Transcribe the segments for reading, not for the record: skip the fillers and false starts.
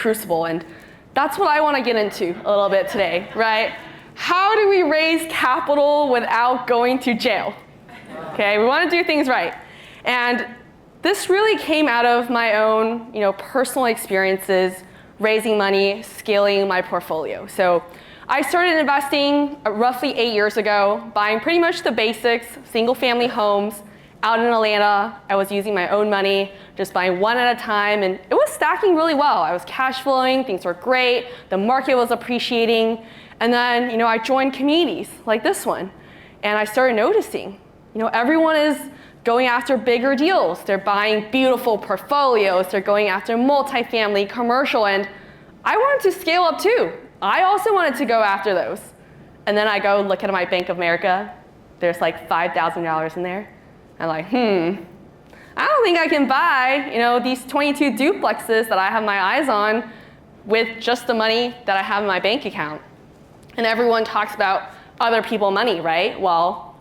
crucible, and that's what I want to get into a little bit today, right? How do we raise capital without going to jail? Okay, we want to do things right. And this really came out of my own, personal experiences raising money, scaling my portfolio. So I started investing roughly 8 years ago, buying pretty much the basics, single-family homes out in Atlanta. I was using my own money, just buying one at a time, and it was stacking really well. I was cash flowing, things were great, the market was appreciating, and then I joined communities like this one, and I started noticing, everyone is going after bigger deals. They're buying beautiful portfolios, they're going after multifamily, commercial, and I wanted to scale up too. I also wanted to go after those. And then I go look at my Bank of America, there's like $5,000 in there. I'm like, I don't think I can buy, these 22 duplexes that I have my eyes on with just the money that I have in my bank account. And everyone talks about other people's money, right? Well,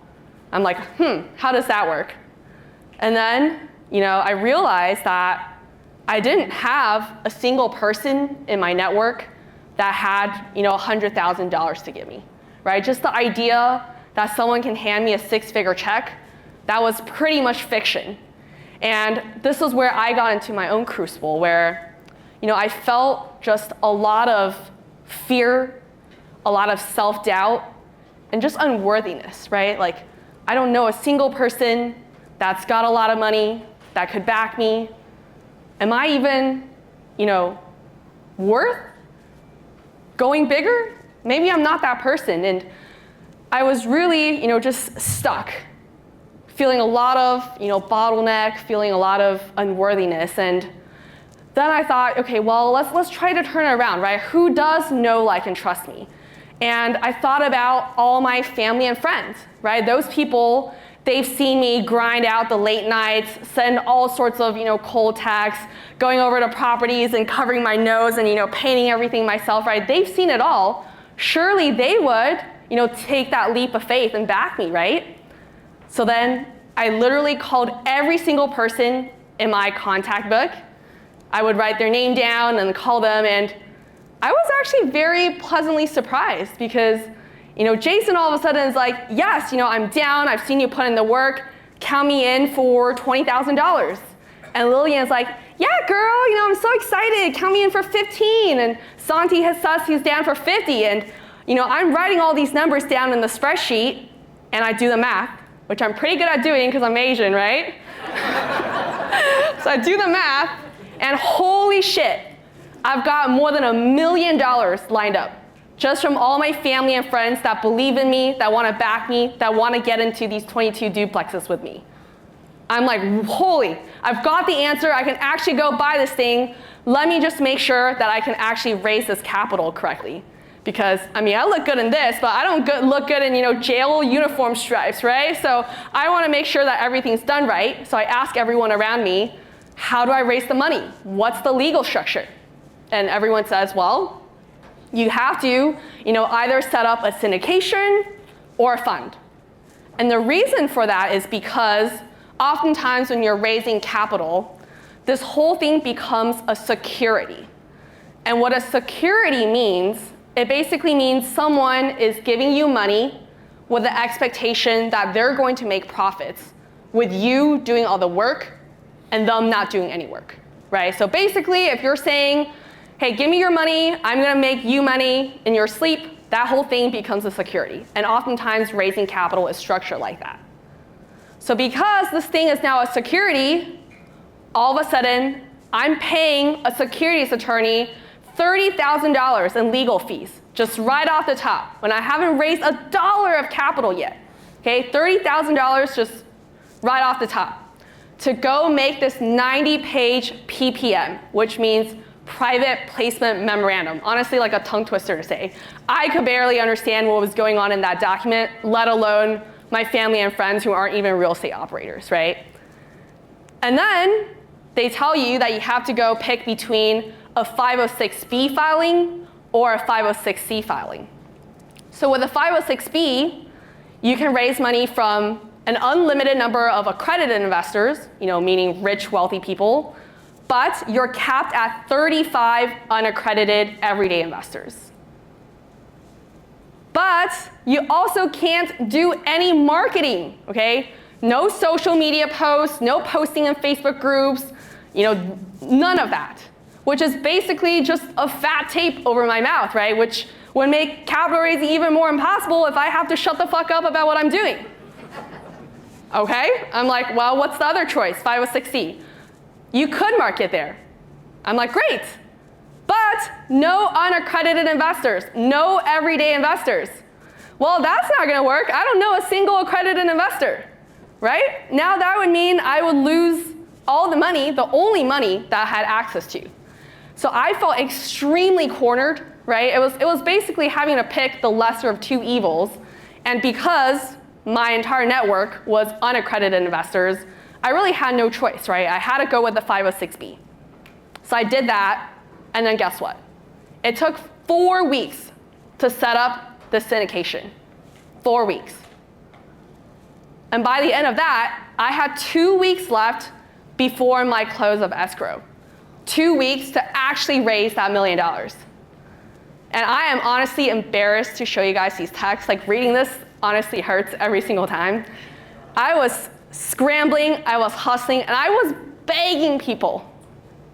I'm like, how does that work? And then, I realized that I didn't have a single person in my network that had, $100,000 to give me, right? Just the idea that someone can hand me a six-figure check, that was pretty much fiction. And this was where I got into my own crucible, where, I felt just a lot of fear, a lot of self-doubt, and just unworthiness, right? Like, I don't know a single person that's got a lot of money that could back me. Am I even, worth going bigger? Maybe I'm not that person. And I was really, just stuck, feeling a lot of, bottleneck, feeling a lot of unworthiness. And then I thought, okay, well, let's try to turn it around, right? Who does know, like, and trust me? And I thought about all my family and friends, right? Those people, they've seen me grind out the late nights, send all sorts of, cold texts, going over to properties and covering my nose and, painting everything myself, right? They've seen it all. Surely they would, take that leap of faith and back me, right? So then I literally called every single person in my contact book. I would write their name down and call them, and I was actually very pleasantly surprised because, Jason all of a sudden is like, yes, I'm down, I've seen you put in the work, count me in for $20,000. And Lillian's like, yeah, girl, I'm so excited, count me in for 15. And Santi has says he's down for 50. And, I'm writing all these numbers down in the spreadsheet, and I do the math, which I'm pretty good at doing because I'm Asian, right? So I do the math, and holy shit, I've got more than $1 million lined up just from all my family and friends that believe in me, that want to back me, that want to get into these 22 duplexes with me. I'm like, holy, I've got the answer. I can actually go buy this thing. Let me just make sure that I can actually raise this capital correctly. Because, I look good in this, but I don't look good in, jail uniform stripes, right? So I want to make sure that everything's done right. So I ask everyone around me, how do I raise the money? What's the legal structure? And everyone says, well, you have to, either set up a syndication or a fund. And the reason for that is because oftentimes when you're raising capital, this whole thing becomes a security. And what a security means, it basically means someone is giving you money with the expectation that they're going to make profits with you doing all the work and them not doing any work, right? So basically, if you're saying, hey, give me your money, I'm gonna make you money in your sleep, that whole thing becomes a security. And oftentimes, raising capital is structured like that. So because this thing is now a security, all of a sudden, I'm paying a securities attorney $30,000 in legal fees, just right off the top, when I haven't raised $1 of capital yet. Okay, $30,000 just right off the top, to go make this 90-page PPM, which means private placement memorandum. Honestly, like a tongue twister to say. I could barely understand what was going on in that document, let alone my family and friends who aren't even real estate operators, right? And then they tell you that you have to go pick between a 506B filing or a 506C filing. So with a 506B, you can raise money from an unlimited number of accredited investors, meaning rich, wealthy people, but you're capped at 35 unaccredited everyday investors. But you also can't do any marketing, okay? No social media posts, no posting in Facebook groups, none of that, which is basically just a fat tape over my mouth, right? Which would make capital raising even more impossible if I have to shut the fuck up about what I'm doing. Okay? I'm like, well, what's the other choice? 506C. You could market there. I'm like, great. But no unaccredited investors, no everyday investors. Well, that's not going to work. I don't know a single accredited investor, right? Now that would mean I would lose all the money, the only money that I had access to. So I felt extremely cornered, right? It was basically having to pick the lesser of two evils. And because my entire network was unaccredited investors, I really had no choice, right? I had to go with the 506B. So I did that, and then guess what? It took 4 weeks to set up the syndication. 4 weeks. And by the end of that, I had 2 weeks left before my close of escrow. 2 weeks to actually raise that $1 million. And I am honestly embarrassed to show you guys these texts. Like, reading this honestly hurts every single time. I was scrambling, I was hustling, and I was begging people.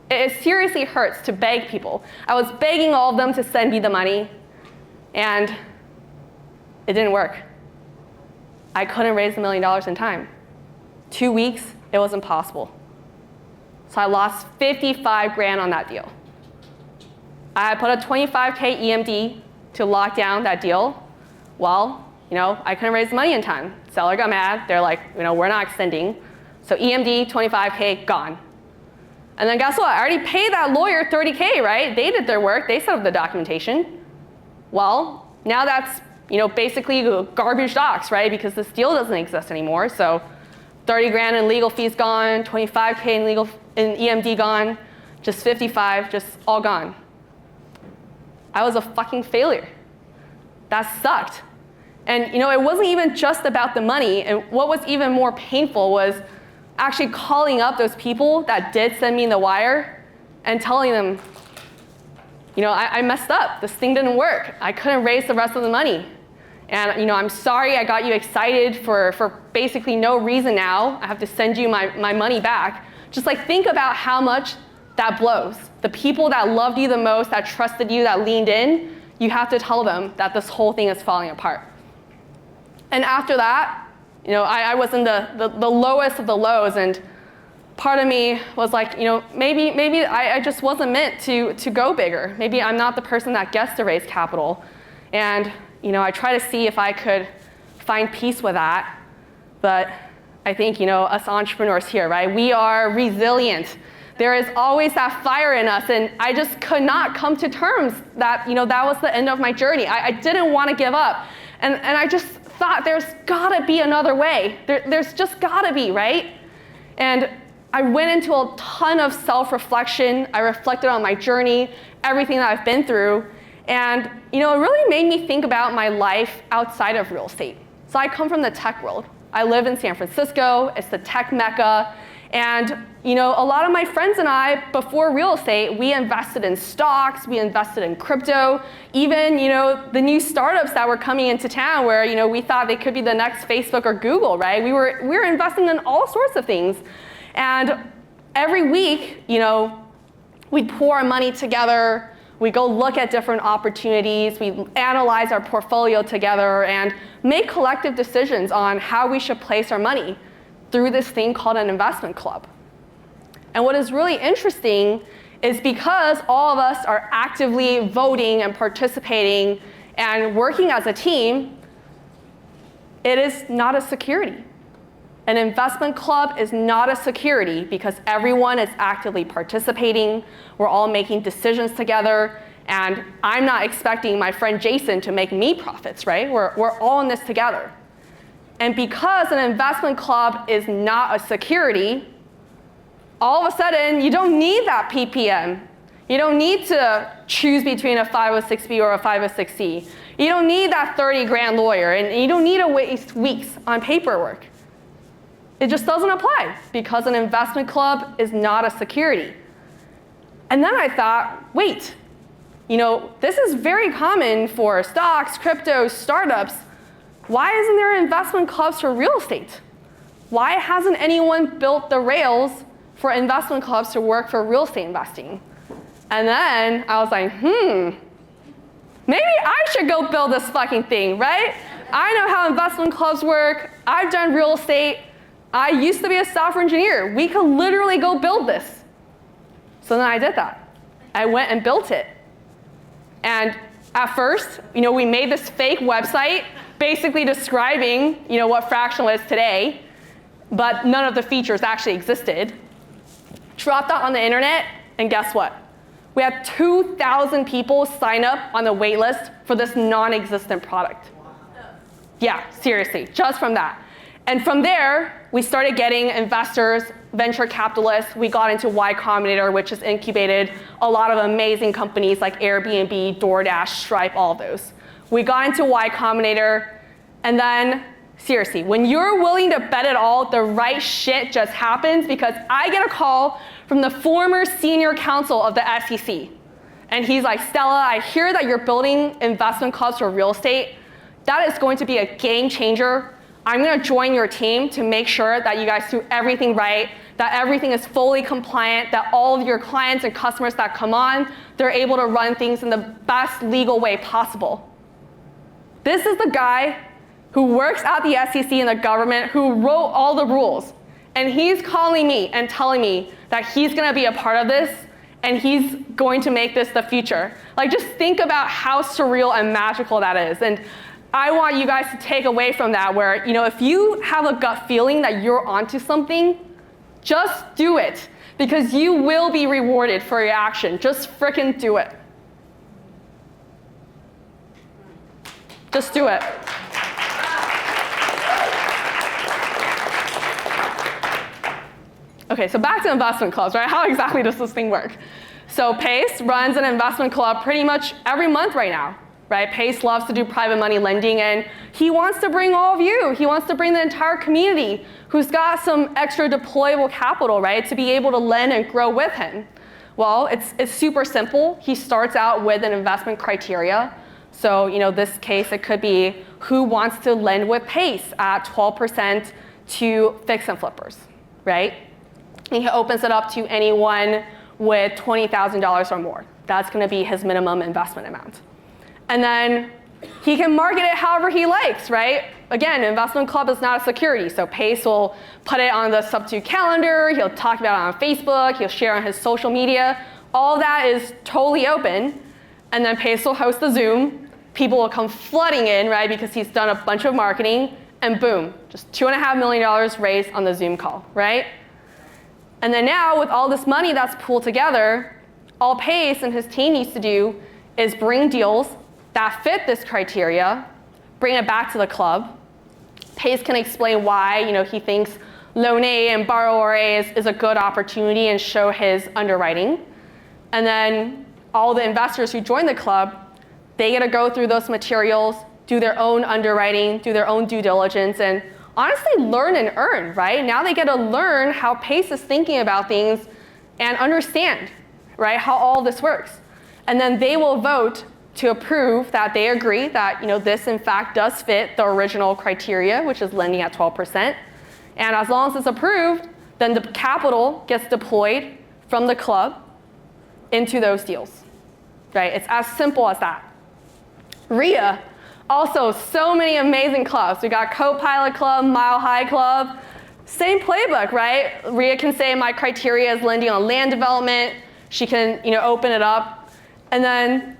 It seriously hurts to beg people. I was begging all of them to send me the money, and it didn't work. I couldn't raise $1 million in time. 2 weeks, it was impossible. So I lost 55 grand on that deal. I put a 25K EMD to lock down that deal. Well, I couldn't raise the money in time. Seller got mad. They're like, we're not extending. So EMD, 25K, gone. And then guess what? I already paid that lawyer $30K, right? They did their work. They set up the documentation. Well, now that's basically garbage docs, right? Because this deal doesn't exist anymore. So 30 grand in legal fees gone, 25K in EMD gone, just 55, just all gone. I was a fucking failure. That sucked. And it wasn't even just about the money. And what was even more painful was actually calling up those people that did send me the wire and telling them, I messed up. This thing didn't work. I couldn't raise the rest of the money. And I'm sorry I got you excited for basically no reason now. I have to send you my money back. Just think about how much that blows. The people that loved you the most, that trusted you, that leaned in, you have to tell them that this whole thing is falling apart. And after that, I was in the lowest of the lows, and part of me was like, maybe I just wasn't meant to go bigger. Maybe I'm not the person that gets to raise capital. And I try to see if I could find peace with that. But I think, us entrepreneurs here, right? We are resilient. There is always that fire in us, and I just could not come to terms that, that was the end of my journey. I didn't want to give up. And I just thought there's gotta be another way. There's just gotta be, right? And I went into a ton of self-reflection. I reflected on my journey, everything that I've been through. And it really made me think about my life outside of real estate. So I come from the tech world. I live in San Francisco. It's the tech mecca. And a lot of my friends and I, before real estate, we invested in stocks, we invested in crypto, even the new startups that were coming into town where we thought they could be the next Facebook or Google, right? We were investing in all sorts of things. And every week, we'd pour our money together, we go look at different opportunities, we analyze our portfolio together and make collective decisions on how we should place our money through this thing called an investment club. And what is really interesting is because all of us are actively voting and participating and working as a team, it is not a security. An investment club is not a security because everyone is actively participating. We're all making decisions together. And I'm not expecting my friend Jason to make me profits, right? We're all in this together. And because an investment club is not a security, all of a sudden, you don't need that PPM. You don't need to choose between a 506B or a 506C. You don't need that 30 grand lawyer, and you don't need to waste weeks on paperwork. It just doesn't apply because an investment club is not a security. And then I thought, wait, this is very common for stocks, crypto, startups. Why isn't there investment clubs for real estate? Why hasn't anyone built the rails for investment clubs to work for real estate investing? And then I was like, maybe I should go build this fucking thing, right? I know how investment clubs work. I've done real estate. I used to be a software engineer. We could literally go build this. So then I did that. I went and built it. And at first, we made this fake website basically describing, what fractional is today, but none of the features actually existed. Dropped that on the internet, and guess what? We had 2,000 people sign up on the wait list for this non-existent product. Yeah, seriously, just from that. And from there, we started getting investors, venture capitalists. We got into Y Combinator, which has incubated a lot of amazing companies like Airbnb, DoorDash, Stripe, all of those. We got into Y Combinator, and then, seriously, when you're willing to bet it all, the right shit just happens, because I get a call from the former senior counsel of the SEC. And he's like, Stella, I hear that you're building investment clubs for real estate. That is going to be a game changer. I'm going to join your team to make sure that you guys do everything right, that everything is fully compliant, that all of your clients and customers that come on, they're able to run things in the best legal way possible. This is the guy who works at the SEC and the government, who wrote all the rules. And he's calling me and telling me that he's going to be a part of this, and he's going to make this the future. Like, just think about how surreal and magical that is. And I want you guys to take away from that where, if you have a gut feeling that you're onto something, just do it, because you will be rewarded for your action. Just frickin' do it. Just do it. Okay, so back to investment clubs, right? How exactly does this thing work? So Pace runs an investment club pretty much every month right now, right? Pace loves to do private money lending, and he wants to bring all of you. He wants to bring the entire community who's got some extra deployable capital, right, to be able to lend and grow with him. Well, it's super simple. He starts out with an investment criteria. So, this case, it could be who wants to lend with Pace at 12% to fix and flippers, right? And he opens it up to anyone with $20,000 or more. That's going to be his minimum investment amount. And then he can market it however he likes, right? Again, investment club is not a security, so Pace will put it on the Sub2 calendar, he'll talk about it on Facebook, he'll share on his social media. All that is totally open. And then Pace will host a Zoom. People will come flooding in, right, because he's done a bunch of marketing, and boom, just $2.5 million raised on the Zoom call, right? And then now, with all this money that's pooled together, all Pace and his team needs to do is bring deals that fit this criteria, bring it back to the club. Pace can explain why, he thinks loan A and borrower A is a good opportunity, and show his underwriting. And then all the investors who join the club, they get to go through those materials, do their own underwriting, do their own due diligence, and honestly learn and earn, right? Now they get to learn how Pace is thinking about things and understand, right, how all this works. And then they will vote to approve that they agree that, this in fact does fit the original criteria, which is lending at 12%. And as long as it's approved, then the capital gets deployed from the club into those deals, right? It's as simple as that. RIA, also so many amazing clubs. We got Copilot Club, Mile High Club, same playbook, right? RIA can say my criteria is lending on land development. She can, open it up and then,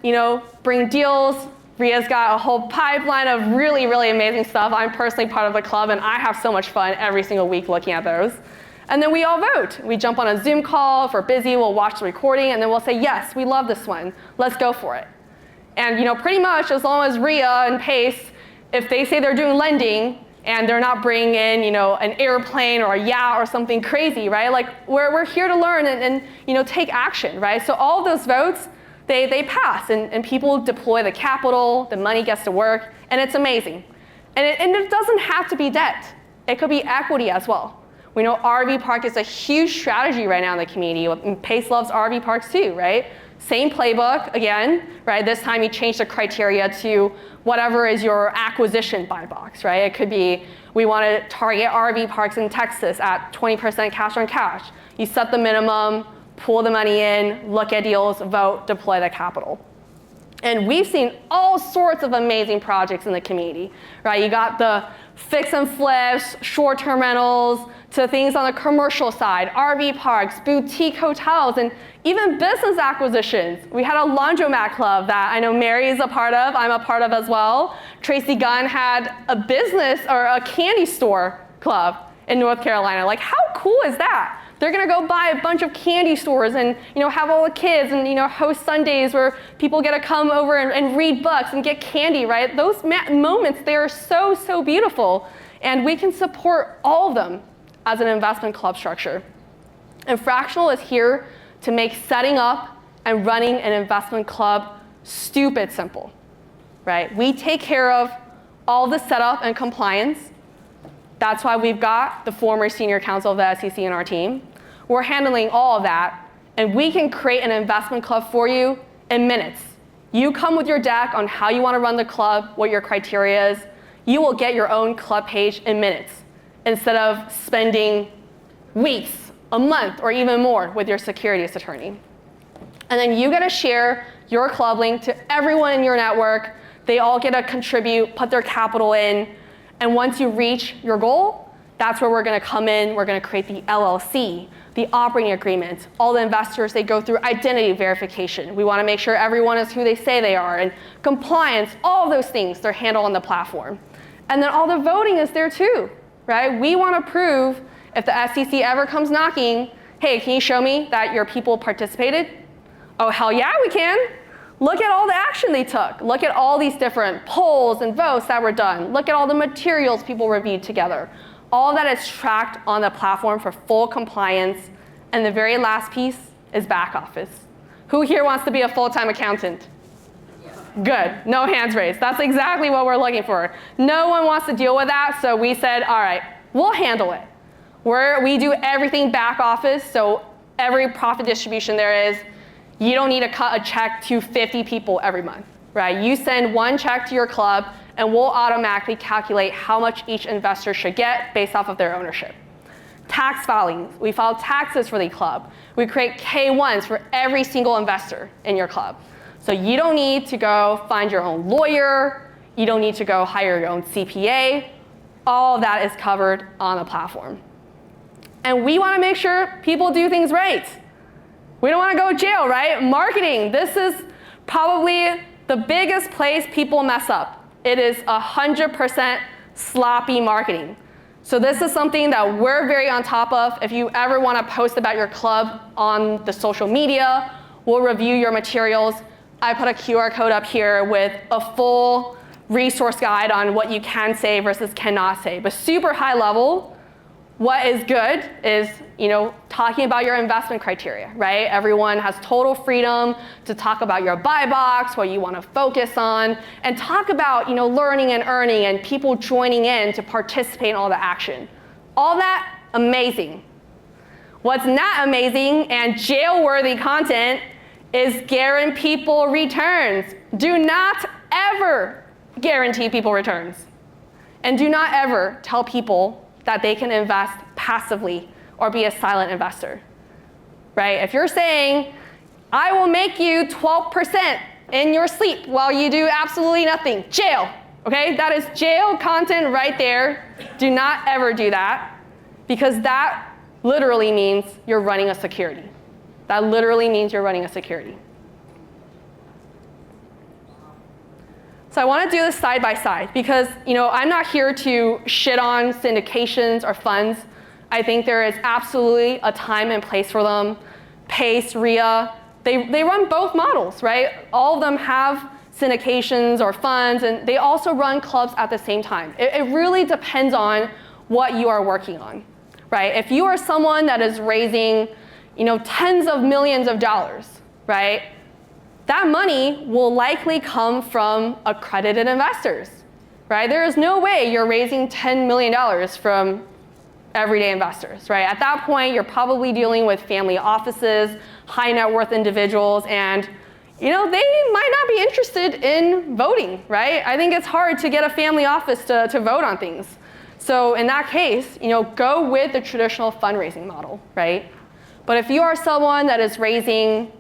bring deals. RIA's got a whole pipeline of really, really amazing stuff. I'm personally part of the club, and I have so much fun every single week looking at those. And then we all vote. We jump on a Zoom call. If we're busy, we'll watch the recording, and then we'll say, yes, we love this one. Let's go for it. And pretty much as long as RIA and Pace, if they say they're doing lending and they're not bringing in, an airplane or a yacht or something crazy, right? Like we're here to learn and take action, right? So all those votes, they pass, and people deploy the capital, the money gets to work, and it's amazing. And it doesn't have to be debt. It could be equity as well. We know RV park is a huge strategy right now in the community. And Pace loves RV parks too, right? Same playbook again, right? This time you change the criteria to whatever is your acquisition buy box, right? It could be, we want to target RV parks in Texas at 20% cash on cash. You set the minimum, pull the money in, look at deals, vote, deploy the capital. And we've seen all sorts of amazing projects in the community, right? You got the fix and flips, short-term rentals, to things on the commercial side, RV parks, boutique hotels, and even business acquisitions. We had a laundromat club that I know Mary is a part of, I'm a part of as well. Tracy Gunn had a business or a candy store club in North Carolina. Like, how cool is that? They're gonna go buy a bunch of candy stores and have all the kids and host Sundays where people get to come over and read books and get candy, right? Those moments, they are so, so beautiful. And we can support all of them as an investment club structure. And Fractional is here to make setting up and running an investment club stupid simple, right? We take care of all the setup and compliance. That's why we've got the former senior counsel of the SEC in our team. We're handling all of that, and we can create an investment club for you in minutes. You come with your deck on how you want to run the club, what your criteria is. You will get your own club page in minutes instead of spending weeks, a month, or even more with your securities attorney. And then you get to share your club link to everyone in your network. They all get to contribute, put their capital in, and once you reach your goal, that's where we're going to come in. We're going to create the LLC, the operating agreement. All the investors, they go through identity verification. We want to make sure everyone is who they say they are, and compliance, all of those things, they're handled on the platform. And then all the voting is there too, right? We want to prove if the SEC ever comes knocking, hey, can you show me that your people participated? Oh, hell yeah, we can. Look at all the action they took. Look at all these different polls and votes that were done. Look at all the materials people reviewed together. All that is tracked on the platform for full compliance. And the very last piece is back office. Who here wants to be a full-time accountant? Good, no hands raised. That's exactly what we're looking for. No one wants to deal with that, so we said, all right, we'll handle it. We do everything back office, so every profit distribution there is, you don't need to cut a check to 50 people every month, right? You send one check to your club, and we'll automatically calculate how much each investor should get based off of their ownership. Tax filings, we file taxes for the club. We create K-1s for every single investor in your club. So you don't need to go find your own lawyer. You don't need to go hire your own CPA. All of that is covered on the platform. And we want to make sure people do things right. We don't want to go to jail, right? Marketing, this is probably the biggest place people mess up. It is 100% sloppy marketing. So this is something that we're very on top of. If you ever want to post about your club on the social media, we'll review your materials. I put a QR code up here with a full resource guide on what you can say versus cannot say. But super high level, what is good is, talking about your investment criteria, right? Everyone has total freedom to talk about your buy box, what you want to focus on, and talk about, learning and earning and people joining in to participate in all the action. All that, amazing. What's not amazing and jail-worthy content is guarantee people returns. Do not ever guarantee people returns. And do not ever tell people that they can invest passively or be a silent investor, right? If you're saying, I will make you 12% in your sleep while you do absolutely nothing, jail, okay? That is jail content right there. Do not ever do that, because that literally means you're running a security. That literally means you're running a security. So I want to do this side by side because, I'm not here to shit on syndications or funds. I think there is absolutely a time and place for them. PACE, RIA, they run both models, right? All of them have syndications or funds, and they also run clubs at the same time. It really depends on what you are working on, right? If you are someone that is raising, tens of millions of dollars, right? That money will likely come from accredited investors, right? There is no way you're raising $10 million from everyday investors, right? At that point, you're probably dealing with family offices, high net worth individuals, and they might not be interested in voting, right? I think it's hard to get a family office to vote on things. So in that case, go with the traditional fundraising model, right? But if you are someone that is raising,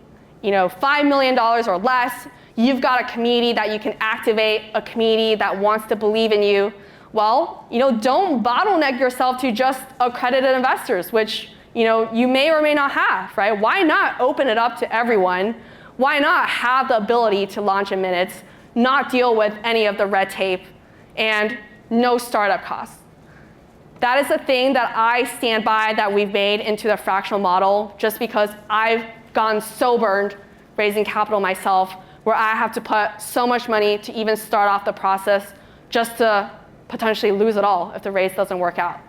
$5 million or less, you've got a community that you can activate, a community that wants to believe in you, well, don't bottleneck yourself to just accredited investors, which, you may or may not have, right? Why not open it up to everyone? Why not have the ability to launch in minutes, not deal with any of the red tape, and no startup costs? That is the thing that I stand by that we've made into the fractional model, just because I've gotten so burned raising capital myself, where I have to put so much money to even start off the process just to potentially lose it all if the raise doesn't work out.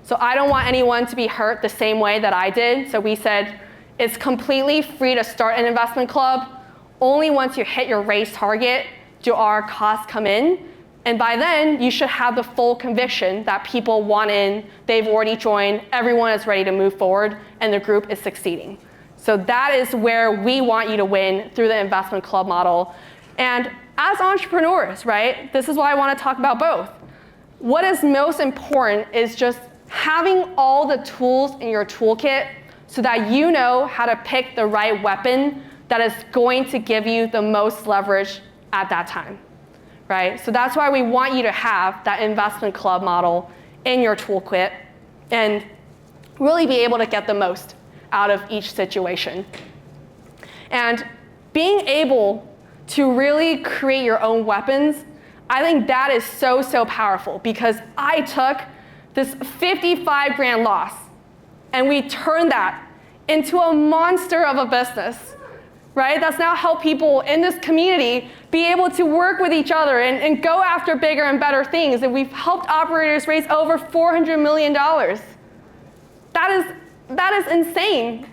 So I don't want anyone to be hurt the same way that I did. So we said, it's completely free to start an investment club. Only once you hit your raise target do our costs come in. And by then, you should have the full conviction that people want in, they've already joined, everyone is ready to move forward, and the group is succeeding. So that is where we want you to win through the investment club model. And as entrepreneurs, right, this is why I want to talk about both. What is most important is just having all the tools in your toolkit so that you know how to pick the right weapon that is going to give you the most leverage at that time, right? So that's why we want you to have that investment club model in your toolkit and really be able to get the most out of each situation. And being able to really create your own weapons, I think that is so, so powerful, because I took this 55 grand loss and we turned that into a monster of a business, right? That's now helped people in this community be able to work with each other and go after bigger and better things. And we've helped operators raise over $400 million. That is insane.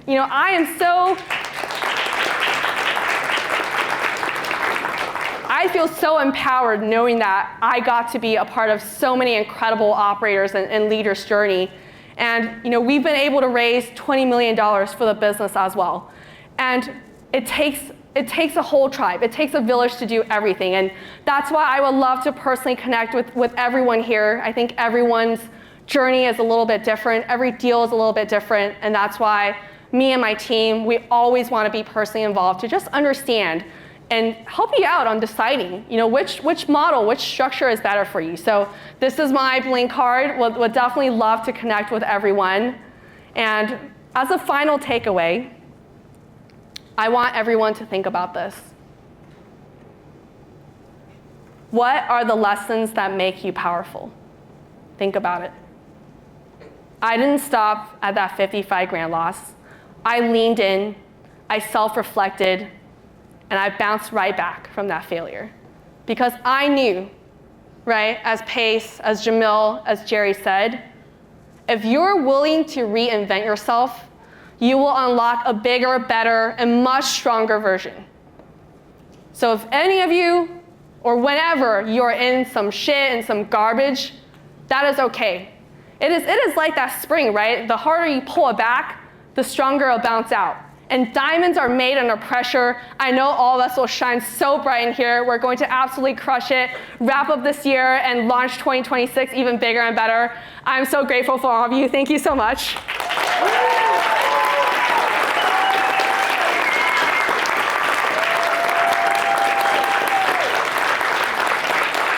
I feel so empowered knowing that I got to be a part of so many incredible operators and leaders' journey. And we've been able to raise $20 million for the business as well. And it takes a whole tribe. It takes a village to do everything. And that's why I would love to personally connect with everyone here. I think everyone's journey is a little bit different. Every deal is a little bit different. And that's why me and my team, we always want to be personally involved to just understand and help you out on deciding, which model, which structure is better for you. So this is my Blink card. Would definitely love to connect with everyone. And as a final takeaway, I want everyone to think about this. What are the lessons that make you powerful? Think about it. I didn't stop at that 55 grand loss. I leaned in, I self-reflected, and I bounced right back from that failure. Because I knew, right, as Pace, as Jamil, as Jerry said, if you're willing to reinvent yourself, you will unlock a bigger, better, and much stronger version. So if any of you, or whenever you're in some shit and some garbage, that is okay. It is like that spring, right? The harder you pull it back, the stronger it'll bounce out. And diamonds are made under pressure. I know all of us will shine so bright in here. We're going to absolutely crush it, wrap up this year, and launch 2026 even bigger and better. I'm so grateful for all of you. Thank you so much.